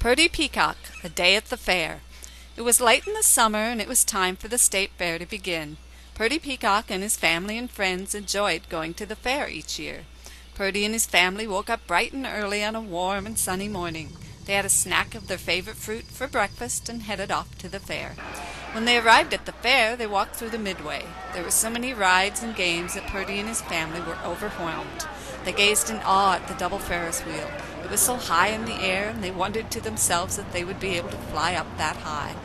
Purdy Peacock, a day at the fair. It was late in the summer, and it was time for the state fair to begin. Purdy Peacock and his family and friends enjoyed going to the fair each year. Purdy and his family woke up bright and early on a warm and sunny morning. They had a snack of their favorite fruit for breakfast and headed off to the fair. When they arrived at the fair, they walked through the midway. There were so many rides and games that Purdy and his family were overwhelmed. They gazed in awe at the double Ferris wheel. It was so high in the air, and they wondered to themselves that they would be able to fly up that high.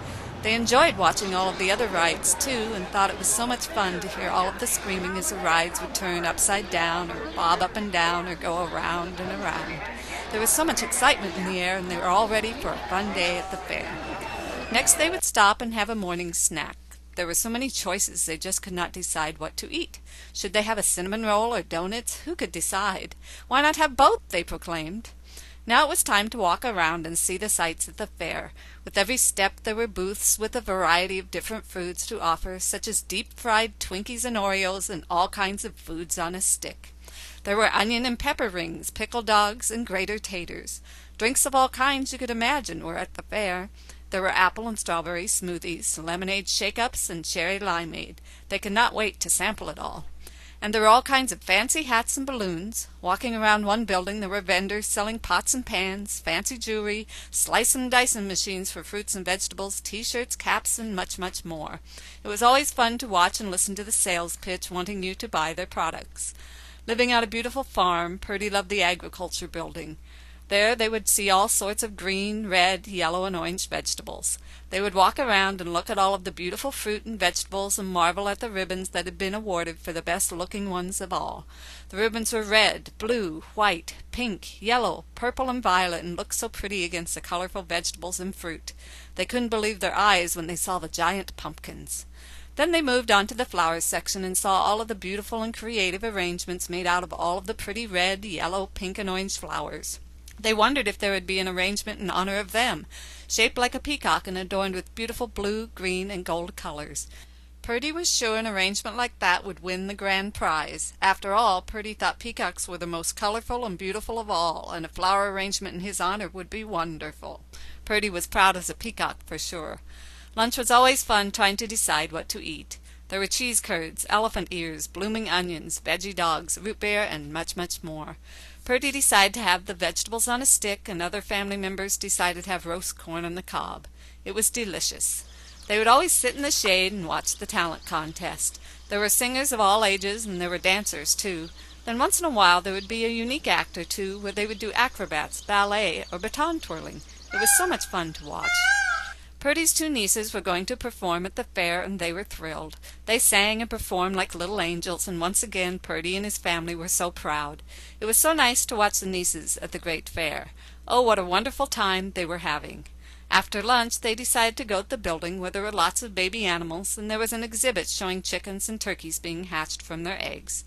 They enjoyed watching all of the other rides, too, and thought it was so much fun to hear all of the screaming as the rides would turn upside down, or bob up and down, or go around and around. There was so much excitement in the air, and they were all ready for a fun day at the fair. Next they would stop and have a morning snack. There were so many choices they just could not decide what to eat. Should they have a cinnamon roll or donuts? Who could decide? Why not have both, they proclaimed. Now it was time to walk around and see the sights at the fair. With every step there were booths with a variety of different foods to offer, such as deep-fried Twinkies and Oreos and all kinds of foods on a stick. There were onion and pepper rings, pickle dogs, and grater taters. Drinks of all kinds you could imagine were at the fair. There were apple and strawberry smoothies, lemonade shake-ups, and cherry limeade. They could not wait to sample it all. And there were all kinds of fancy hats and balloons. Walking around one building there were vendors selling pots and pans, fancy jewelry, slice and dicing machines for fruits and vegetables, T-shirts, caps, and much, much more. It was always fun to watch and listen to the sales pitch wanting you to buy their products. Living on a beautiful farm, Purdy loved the agriculture building. There they would see all sorts of green, red, yellow, and orange vegetables. They would walk around and look at all of the beautiful fruit and vegetables and marvel at the ribbons that had been awarded for the best-looking ones of all. The ribbons were red, blue, white, pink, yellow, purple, and violet, and looked so pretty against the colorful vegetables and fruit. They couldn't believe their eyes when they saw the giant pumpkins. Then they moved on to the flowers section and saw all of the beautiful and creative arrangements made out of all of the pretty red, yellow, pink, and orange flowers. They wondered if there would be an arrangement in honor of them, shaped like a peacock and adorned with beautiful blue, green, and gold colors. Purdy was sure an arrangement like that would win the grand prize. After all, Purdy thought peacocks were the most colorful and beautiful of all, and a flower arrangement in his honor would be wonderful. Purdy was proud as a peacock for sure. Lunch was always fun trying to decide what to eat. There were cheese curds, elephant ears, blooming onions, veggie dogs, root beer, and much, much more. Purdy decided to have the vegetables on a stick, and other family members decided to have roast corn on the cob. It was delicious. They would always sit in the shade and watch the talent contest. There were singers of all ages, and there were dancers, too. Then once in a while there would be a unique act or two where they would do acrobats, ballet, or baton twirling. It was so much fun to watch. Purdy's two nieces were going to perform at the fair, and they were thrilled. They sang and performed like little angels, and once again Purdy and his family were so proud. It was so nice to watch the nieces at the great fair. Oh, what a wonderful time they were having. After lunch they decided to go to the building where there were lots of baby animals, and there was an exhibit showing chickens and turkeys being hatched from their eggs.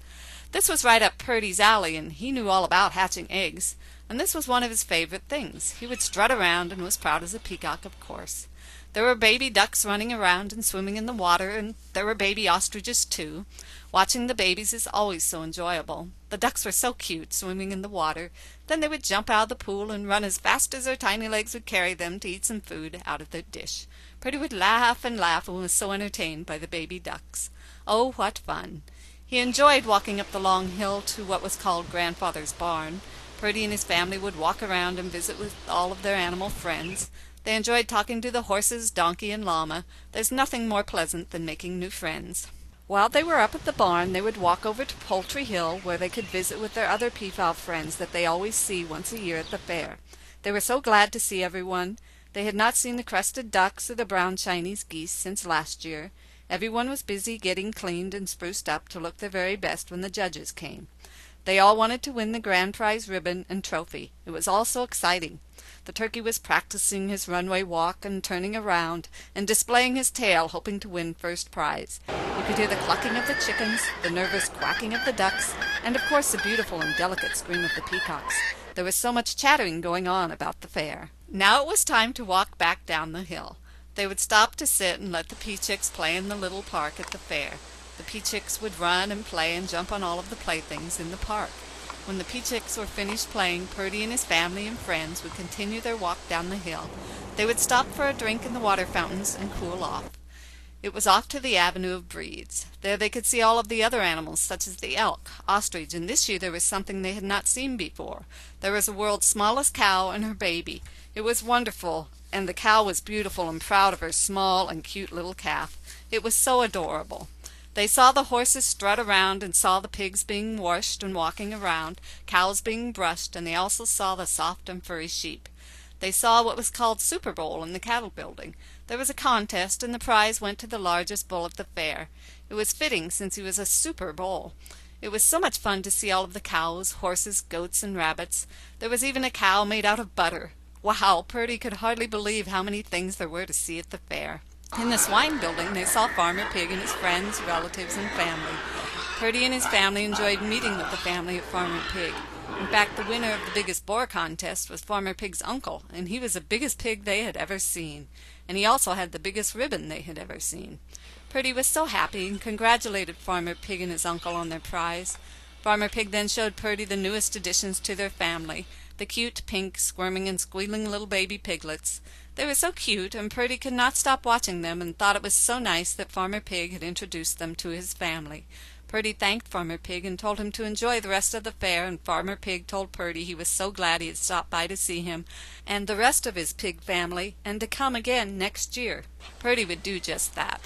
This was right up Purdy's alley, and he knew all about hatching eggs, and this was one of his favorite things. He would strut around and was proud as a peacock, of course. There were baby ducks running around and swimming in the water, and there were baby ostriches, too. Watching the babies is always so enjoyable. The ducks were so cute, swimming in the water. Then they would jump out of the pool and run as fast as their tiny legs would carry them to eat some food out of their dish. Purdy would laugh and laugh and was so entertained by the baby ducks. Oh, what fun! He enjoyed walking up the long hill to what was called Grandfather's barn. Purdy and his family would walk around and visit with all of their animal friends. They enjoyed talking to the horses, donkey, and llama. There's nothing more pleasant than making new friends. While they were up at the barn, they would walk over to Poultry Hill, where they could visit with their other peafowl friends that they always see once a year at the fair. They were so glad to see everyone. They had not seen the crested ducks or the brown Chinese geese since last year. Everyone was busy getting cleaned and spruced up to look their very best when the judges came. They all wanted to win the grand prize ribbon and trophy. It was all so exciting. The turkey was practicing his runway walk and turning around and displaying his tail, hoping to win first prize. You could hear the clucking of the chickens, the nervous quacking of the ducks, and of course the beautiful and delicate scream of the peacocks. There was so much chattering going on about the fair. Now it was time to walk back down the hill. They would stop to sit and let the pea-chicks play in the little park at the fair. The pea-chicks would run and play and jump on all of the playthings in the park. When the Peacocks were finished playing, Purdy and his family and friends would continue their walk down the hill. They would stop for a drink in the water fountains and cool off. It was off to the Avenue of Breeds. There they could see all of the other animals, such as the elk, ostrich, and this year there was something they had not seen before. There was the world's smallest cow and her baby. It was wonderful, and the cow was beautiful and proud of her small and cute little calf. It was so adorable. They saw the horses strut around and saw the pigs being washed and walking around, cows being brushed, and they also saw the soft and furry sheep. They saw what was called Super Bowl in the cattle building. There was a contest, and the prize went to the largest bull at the fair. It was fitting, since he was a super bull. It was so much fun to see all of the cows, horses, goats, and rabbits. There was even a cow made out of butter. Wow, Purdy could hardly believe how many things there were to see at the fair. In the swine building, they saw Farmer Pig and his friends, relatives, and family. Purdy and his family enjoyed meeting with the family of Farmer Pig. In fact, the winner of the biggest boar contest was Farmer Pig's uncle, and he was the biggest pig they had ever seen. And he also had the biggest ribbon they had ever seen. Purdy was so happy and congratulated Farmer Pig and his uncle on their prize. Farmer Pig then showed Purdy the newest additions to their family, the cute, pink, squirming and squealing little baby piglets. They were so cute, and Purdy could not stop watching them and thought it was so nice that Farmer Pig had introduced them to his family. Purdy thanked Farmer Pig and told him to enjoy the rest of the fair, and Farmer Pig told Purdy he was so glad he had stopped by to see him and the rest of his pig family, and to come again next year. Purdy would do just that.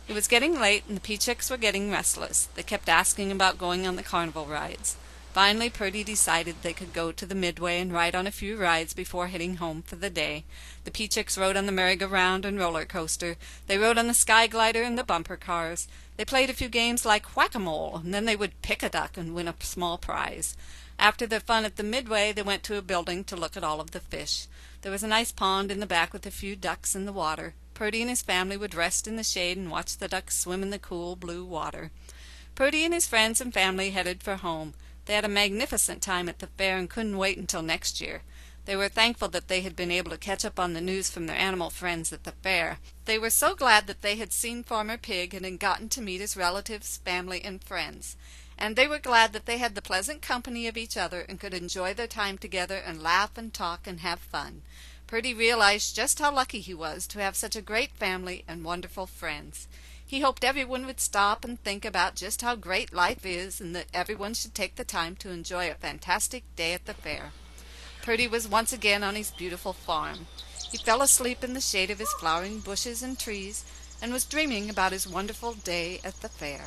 It was getting late, and the Peacocks were getting restless. They kept asking about going on the carnival rides. Finally, Purdy decided they could go to the Midway and ride on a few rides before heading home for the day. The Peacocks rode on the merry-go-round and roller coaster. They rode on the sky glider and the bumper cars. They played a few games like whack-a-mole, and then they would pick a duck and win a small prize. After their fun at the Midway, they went to a building to look at all of the fish. There was a nice pond in the back with a few ducks in the water. Purdy and his family would rest in the shade and watch the ducks swim in the cool blue water. Purdy and his friends and family headed for home. They had a magnificent time at the fair and couldn't wait until next year. They were thankful that they had been able to catch up on the news from their animal friends at the fair. They were so glad that they had seen Farmer Pig and had gotten to meet his relatives, family, and friends. And they were glad that they had the pleasant company of each other and could enjoy their time together and laugh and talk and have fun. Purdy realized just how lucky he was to have such a great family and wonderful friends. He hoped everyone would stop and think about just how great life is, and that everyone should take the time to enjoy a fantastic day at the fair. Purdy was once again on his beautiful farm. He fell asleep in the shade of his flowering bushes and trees and was dreaming about his wonderful day at the fair.